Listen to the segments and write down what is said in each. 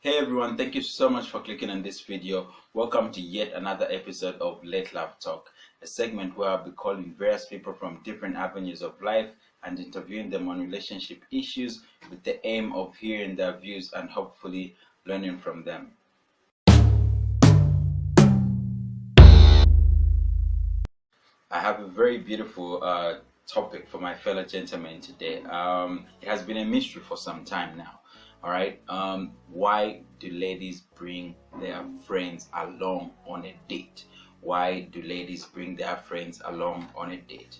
Hey everyone, thank you so much for clicking on this video. Welcome to yet another episode of Let Love Talk, a segment where I'll be calling various people from different avenues of life and interviewing them on relationship issues with the aim of hearing their views and hopefully learning from them. I have a very beautiful topic for my fellow gentlemen today. It has been a mystery for some time now. All right. Why do ladies bring their friends along on a date? Why do ladies bring their friends along on a date?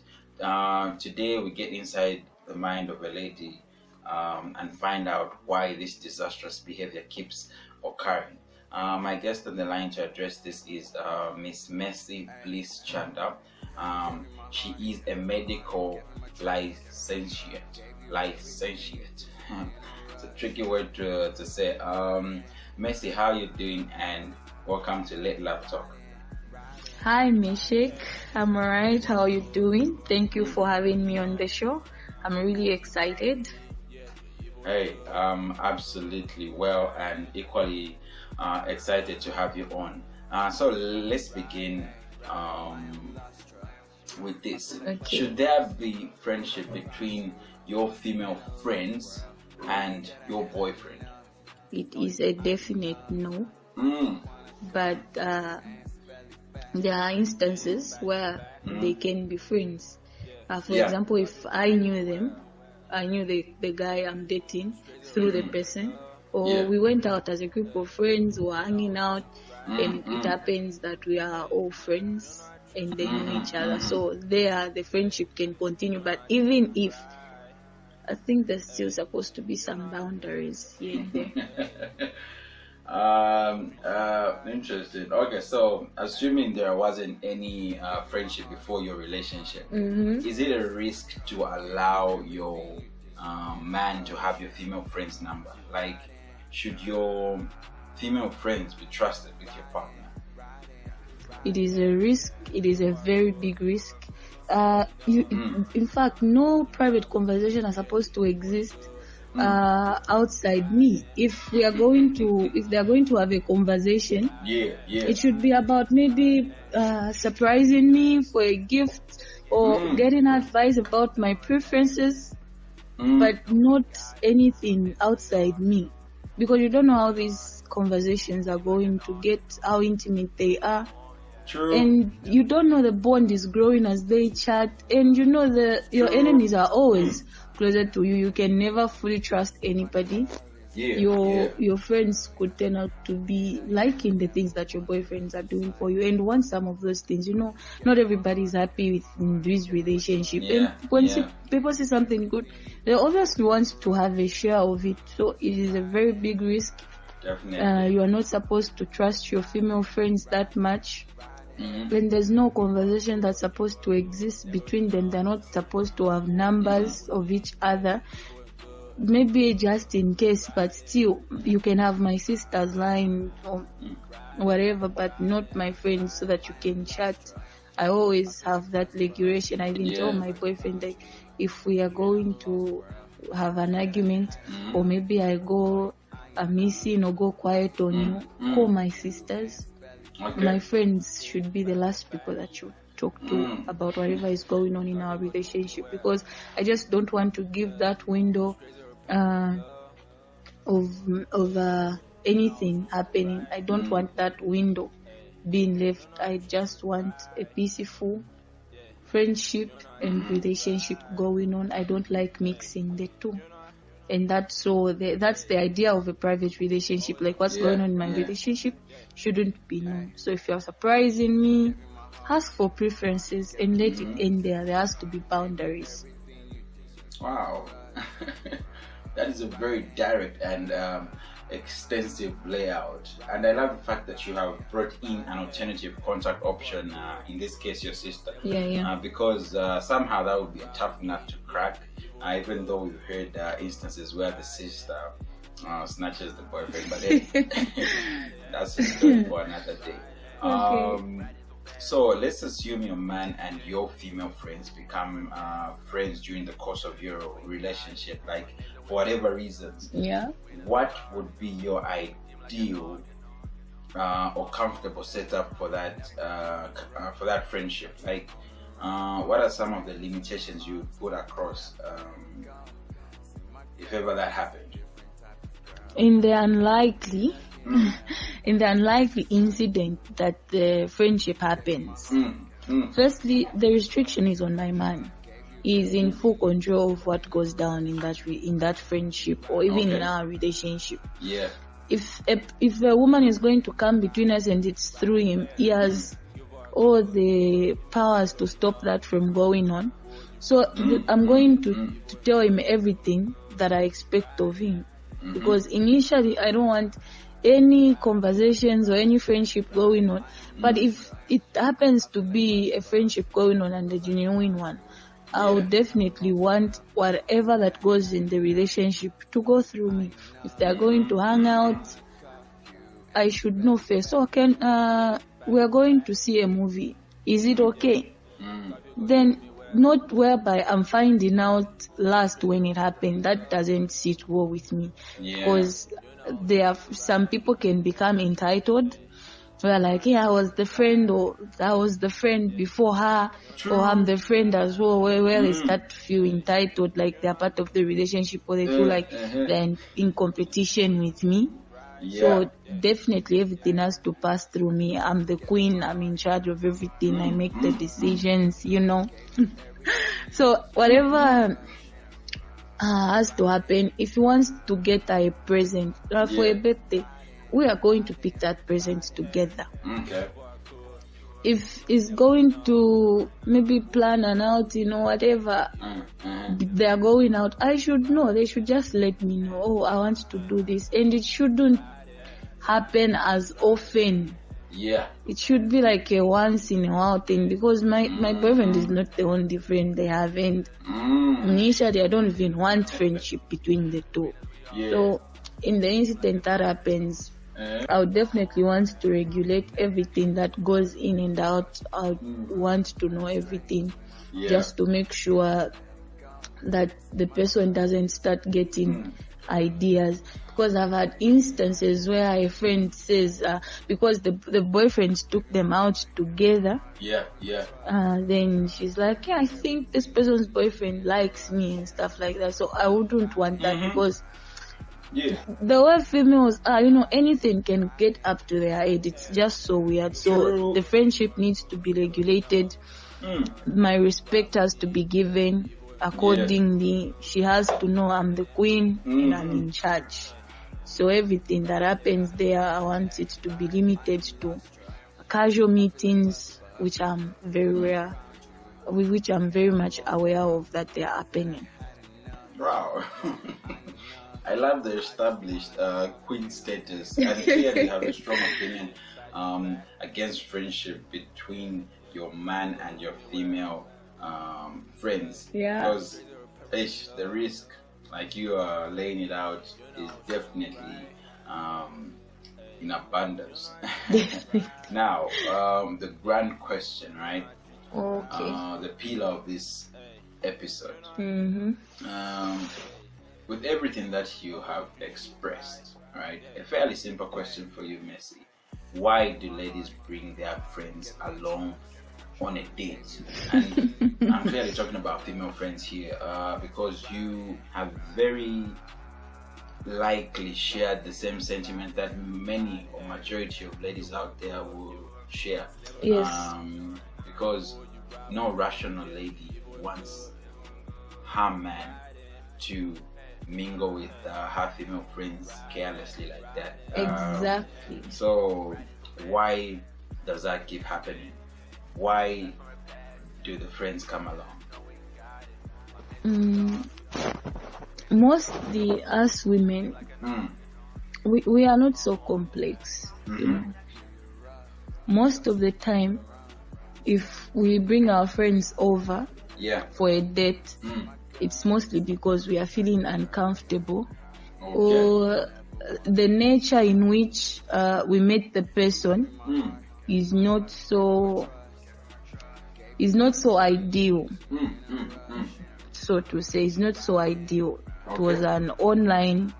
Today we get inside the mind of a lady and find out why this disastrous behavior keeps occurring. My guest on the line to address this is Miss Mercy Bliss Chanda. She is a medical licentiate. It's a tricky word to say. Mercy, how are you doing? And welcome to Let Love Talk. Hi, Mishik. I'm alright. How are you doing? Thank you for having me on the show. I'm really excited. Hey, absolutely well and equally excited to have you on. So let's begin with this. Okay. Should there be friendship between your female friends and your boyfriend? It is a definite no. But there are instances where they can be friends. For example, if I knew the guy I'm dating through the person, or we went out as a group of friends, or hanging out, and it happens that we are all friends and they know each other. So there, the friendship can continue. But even if, I think there's still supposed to be some boundaries here and there. Interesting. Okay, so assuming there wasn't any friendship before your relationship, is it a risk to allow your man to have your female friend's number? Like, should your female friends be trusted with your partner? It is a risk. It is a very big risk. In fact, no private conversation are supposed to exist outside me. If they are going to have a conversation, it should be about maybe surprising me for a gift or getting advice about my preferences, but not anything outside me, because you don't know how these conversations are going to get, how intimate they are. True. And you don't know the bond is growing as they chat, and you know your enemies are always closer to you. You can never fully trust anybody. Your friends could turn out to be liking the things that your boyfriends are doing for you and want some of those things. You know, not everybody is happy with this relationship. And when people see something good, they obviously want to have a share of it. So it is a very big risk. Definitely. You are not supposed to trust your female friends that much. When there's no conversation that's supposed to exist between them, they're not supposed to have numbers of each other. Maybe just in case, but still, you can have my sister's line or whatever, but not my friend, so that you can chat. I always have that regulation. I even tell my boyfriend that if we are going to have an argument, or maybe I go missing or go quiet on you, call my sisters. Okay. My friends should be the last people that you talk to about whatever is going on in our relationship, because I just don't want to give that window of anything happening. I don't want that window being left. I just want a peaceful friendship and relationship going on. I don't like mixing the two. And that's the idea of a private relationship. Like, what's going on in my relationship shouldn't be known. So if you're surprising me, ask for preferences and let it end there. There has to be boundaries. Wow. That is a very direct and extensive layout. And I love the fact that you have brought in an alternative contact option, in this case your sister. Because somehow that would be a tough nut to crack. Even though we've heard instances where the sister snatches the boyfriend, but then that's a story for another day. Okay. So let's assume your man and your female friends become friends during the course of your relationship, like for whatever reasons. Yeah. What would be your ideal or comfortable setup for that friendship? Like, what are some of the limitations you would put across if ever that happened? In the unlikely incident that the friendship happens, firstly, the restriction is on my man. He's in full control of what goes down in that friendship, or even in our relationship. Yeah. If a woman is going to come between us and it's through him, he has all the powers to stop that from going on. So I'm going to tell him everything that I expect of him, because initially I don't want any conversations or any friendship going on. But if it happens to be a friendship going on and a genuine one, I would definitely want whatever that goes in the relationship to go through me. If they are going to hang out, I should know first. So we are going to see a movie. Is it okay? Then, not whereby I'm finding out last when it happened. That doesn't sit well with me. Because some people can become entitled. We're like, I was the friend, or I was the friend before her, or I'm the friend as well. Where they start to feel entitled, like they're part of the relationship, or they feel like they're in competition with me. So definitely everything has to pass through me. I'm the queen. I'm in charge of everything. I make the decisions, So whatever has to happen. If he wants to get her a present for a birthday, we are going to pick that present together. Okay. If he's going to maybe plan an outing or whatever, they are going out, I should know. They should just let me know, oh, I want to do this. And it shouldn't happen as often. Yeah. It should be like a once in a while thing, because my boyfriend is not the only friend they have. And initially, I don't even want friendship between the two. Yeah. So, in the incident that happens, I would definitely want to regulate everything that goes in and out. I would want to know everything, just to make sure that the person doesn't start getting ideas. Because I've had instances where a friend says, because the boyfriends took them out together. Then she's like, I think this person's boyfriend likes me and stuff like that. So I wouldn't want that, because the way females are, anything can get up to their head. It's just so weird. So the friendship needs to be regulated. My respect has to be given accordingly. She has to know I'm the queen and I'm in charge. So everything that happens there, I want it to be limited to casual meetings, which I'm very rare, which I'm very much aware of that they are happening. Wow. I love the established queen status, and clearly have a strong opinion against friendship between your man and your female friends. Because the risk, like you are laying it out, is definitely in abundance. Now, the grand question, right? Okay. The pillar of this episode. With everything that you have expressed, right? A fairly simple question for you, Messi. Why do ladies bring their friends along on a date? And I'm clearly talking about female friends here, because you have very likely shared the same sentiment that many or majority of ladies out there will share. Yes. Because no rational lady wants her man to mingle with her female friends carelessly like that. Exactly. So why does that keep happening? Why do the friends come along? Mostly us women, we are not so complex. Most of the time, if we bring our friends over for a date, it's mostly because we are feeling uncomfortable, or the nature in which we met the person is not so ideal. So to say, it's not so ideal. It was an online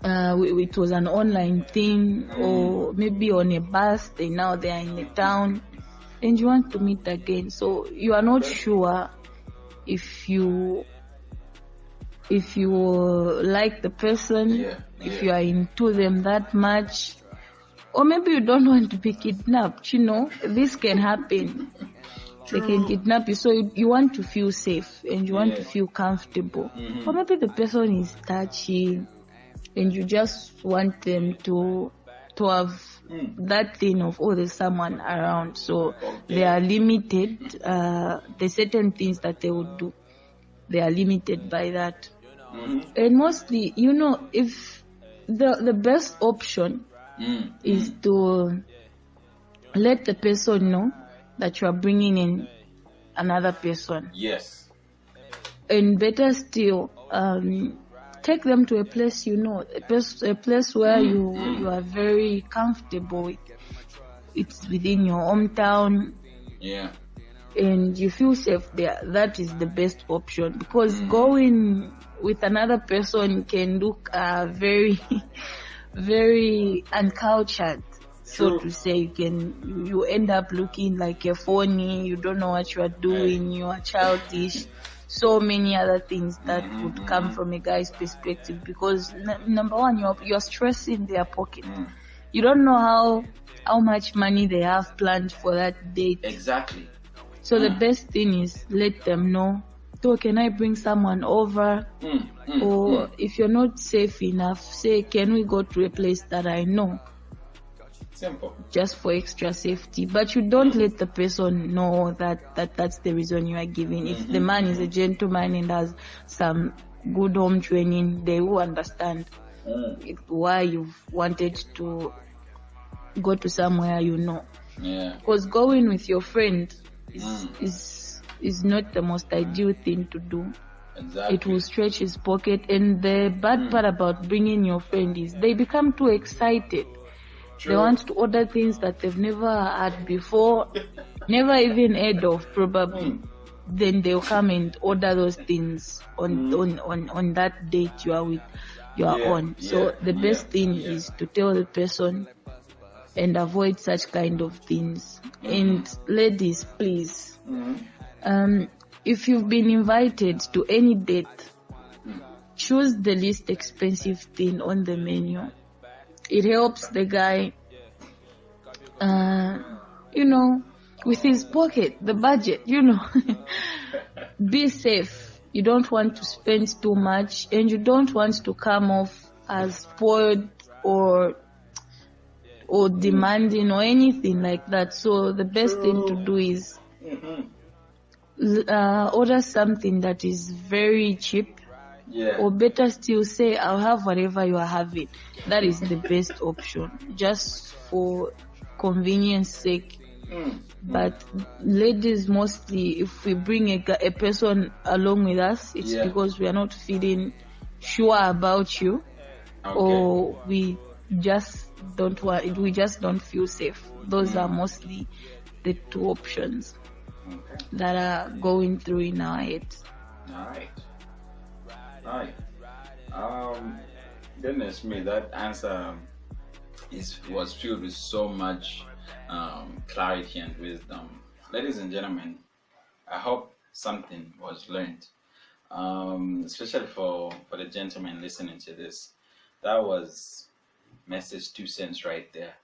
it was an online thing, or maybe on a bus, they are in the town, and you want to meet again. So you are not sure if you like the person, if you are into them that much, or maybe you don't want to be kidnapped. This can happen. They can kidnap you, so you want to feel safe and you want to feel comfortable. Or maybe the person is touchy and you just want them to have that thing of, oh, there's someone around. So they are limited. There's certain things that they would do. They are limited by that. And mostly, if the best option is to let the person know that you are bringing in another person. Yes. And better still, take them to a place a place where you are very comfortable with. It's within your hometown. Yeah. And you feel safe there. That is the best option, because going with another person can look very, very uncultured. So to say, you end up looking like a phony. You don't know what you are doing. You are childish. So many other things that would come from a guy's perspective, because number one, you're stressing their pocket. You don't know how much money they have planned for that date. Exactly. So the best thing is let them know. So can I bring someone over? Or if you're not safe enough, say, can we go to a place that I know? Simple. Just for extra safety. But you don't let the person know that's the reason you are giving. If the man is a gentleman and has some good home training, they will understand why you've wanted to go to somewhere you know. Yeah. Because going with your friend is not the most ideal thing to do. Exactly. It will stretch his pocket. And the bad part about bringing your friend is they become too excited. They want to order things that they've never had before, never even heard of probably. Then they'll come and order those things on that date you are on. So the best thing is to tell the person and avoid such kind of things. And ladies, please, if you've been invited to any date, choose the least expensive thing on the menu. It helps the guy, with his pocket, the budget, Be safe. You don't want to spend too much, and you don't want to come off as spoiled or demanding or anything like that. So the best thing to do is order something that is very cheap. Yeah. Or better still, say, I'll have whatever you are having. That is the best option, just for convenience sake. But ladies, mostly, if we bring a person along with us, it's because we are not feeling sure about you, or we just don't feel safe. Those are mostly the two options that are going through in our heads. Alright. Goodness me, that answer was filled with so much clarity and wisdom. Ladies and gentlemen, I hope something was learned, especially for the gentlemen listening to this. That was message 2 cents right there.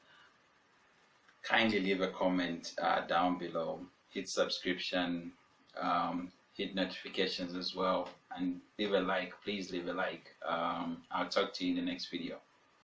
Kindly leave a comment down below, hit subscription, hit notifications as well, and leave a like. Please leave a like. I'll talk to you in the next video.